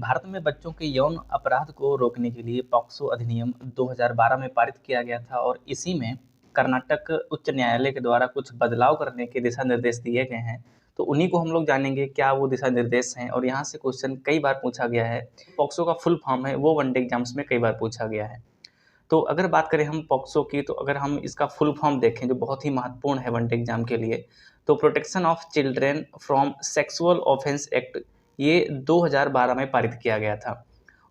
भारत में बच्चों के यौन अपराध को रोकने के लिए पॉक्सो अधिनियम 2012 में पारित किया गया था और इसी में कर्नाटक उच्च न्यायालय के द्वारा कुछ बदलाव करने के दिशा निर्देश दिए गए हैं। तो उन्हीं को हम लोग जानेंगे क्या वो दिशा निर्देश हैं। और यहाँ से क्वेश्चन कई बार पूछा गया है, पॉक्सो का फुल फॉर्म है वो वनडे एग्जाम्स में कई बार पूछा गया है। तो अगर बात करें हम पॉक्सो की, तो अगर हम इसका फुल फॉर्म देखें जो बहुत ही महत्वपूर्ण है वनडे एग्जाम के लिए, तो protection of children from sexual offence act ये 2012 में पारित किया गया था।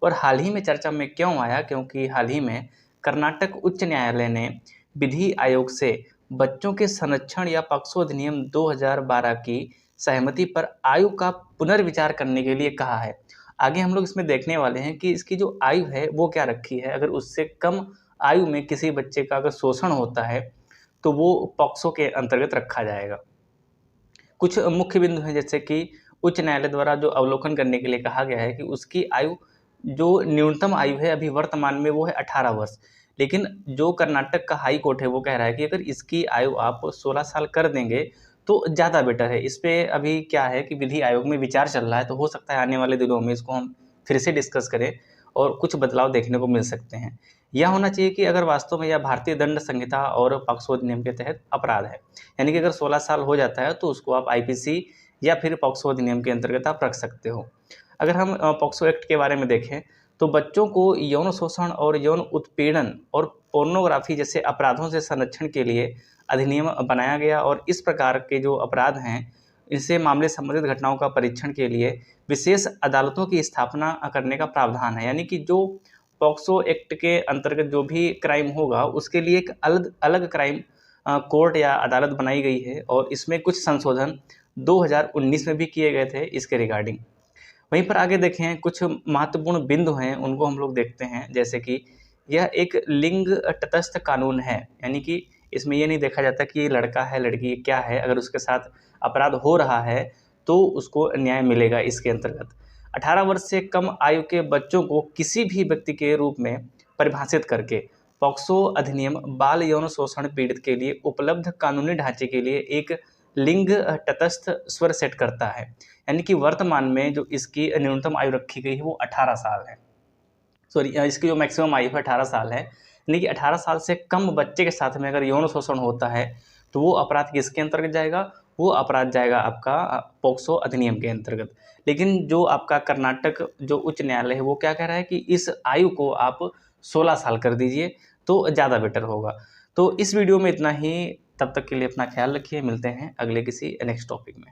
और हाल ही में चर्चा में क्यों आया, क्योंकि हाल ही में कर्नाटक उच्च न्यायालय ने विधि आयोग से बच्चों के संरक्षण या पॉक्सो अधिनियम 2012 की सहमति पर आयु का पुनर्विचार करने के लिए कहा है। आगे हम लोग इसमें देखने वाले हैं कि इसकी जो आयु है वो क्या रखी है। अगर उससे कम आयु में किसी बच्चे का अगर शोषण होता है तो वो पॉक्सो के अंतर्गत रखा जाएगा। कुछ मुख्य बिंदु हैं, जैसे कि उच्च न्यायालय द्वारा जो अवलोकन करने के लिए कहा गया है कि उसकी आयु जो न्यूनतम आयु है अभी वर्तमान में वो है 18 वर्ष। लेकिन जो कर्नाटक का हाई कोर्ट है वो कह रहा है कि अगर इसकी आयु आप 16 साल कर देंगे तो ज़्यादा बेटर है। इस पे अभी क्या है कि विधि आयोग में विचार चल रहा है, तो हो सकता है आने वाले दिनों में इसको हम फिर से डिस्कस करें और कुछ बदलाव देखने को मिल सकते हैं। यह होना चाहिए कि अगर वास्तव में यह भारतीय दंड संहिता और पॉक्सो अधिनियम के तहत अपराध है, यानी कि अगर 16 साल हो जाता है तो उसको आप आईपीसी या फिर पॉक्सो अधिनियम के अंतर्गत आप रख सकते हो। अगर हम पॉक्सो एक्ट के बारे में देखें तो बच्चों को यौन शोषण और यौन उत्पीड़न और पोर्नोग्राफी जैसे अपराधों से संरक्षण के लिए अधिनियम बनाया गया। और इस प्रकार के जो अपराध हैं इनसे मामले संबंधित घटनाओं का परीक्षण के लिए विशेष अदालतों की स्थापना करने का प्रावधान है। यानी कि जो पॉक्सो एक्ट के अंतर्गत जो भी क्राइम होगा उसके लिए एक अलग अलग क्राइम कोर्ट या अदालत बनाई गई है। और इसमें कुछ संशोधन 2019 में भी किए गए थे इसके रिगार्डिंग। वहीं पर आगे देखें कुछ महत्वपूर्ण बिंदु हैं उनको हम लोग देखते हैं, जैसे कि यह एक लिंग तटस्थ कानून है। यानी कि इसमें ये नहीं देखा जाता कि ये लड़का है लड़की क्या है, अगर उसके साथ अपराध हो रहा है तो उसको न्याय मिलेगा इसके अंतर्गत। 18 वर्ष से कम आयु के बच्चों को किसी भी व्यक्ति के रूप में परिभाषित करके पॉक्सो अधिनियम बाल यौन शोषण पीड़ित के लिए उपलब्ध कानूनी ढांचे के लिए एक लिंग तटस्थ स्वर सेट करता है। यानी कि वर्तमान में जो इसकी न्यूनतम आयु रखी गई है वो 18 साल है। सॉरी, इसकी जो मैक्सिमम आयु है 18 साल है। यानी कि 18 साल से कम बच्चे के साथ में अगर यौन शोषण होता है तो वो अपराध किसके अंतर्गत जाएगा, वो अपराध जाएगा आपका पॉक्सो अधिनियम के अंतर्गत। लेकिन जो आपका कर्नाटक जो उच्च न्यायालय है वो क्या कह रहा है कि इस आयु को आप 16 साल कर दीजिए तो ज़्यादा बेटर होगा। तो इस वीडियो में इतना ही। तब तक के लिए अपना ख्याल रखिए, मिलते हैं अगले किसी नेक्स्ट टॉपिक में।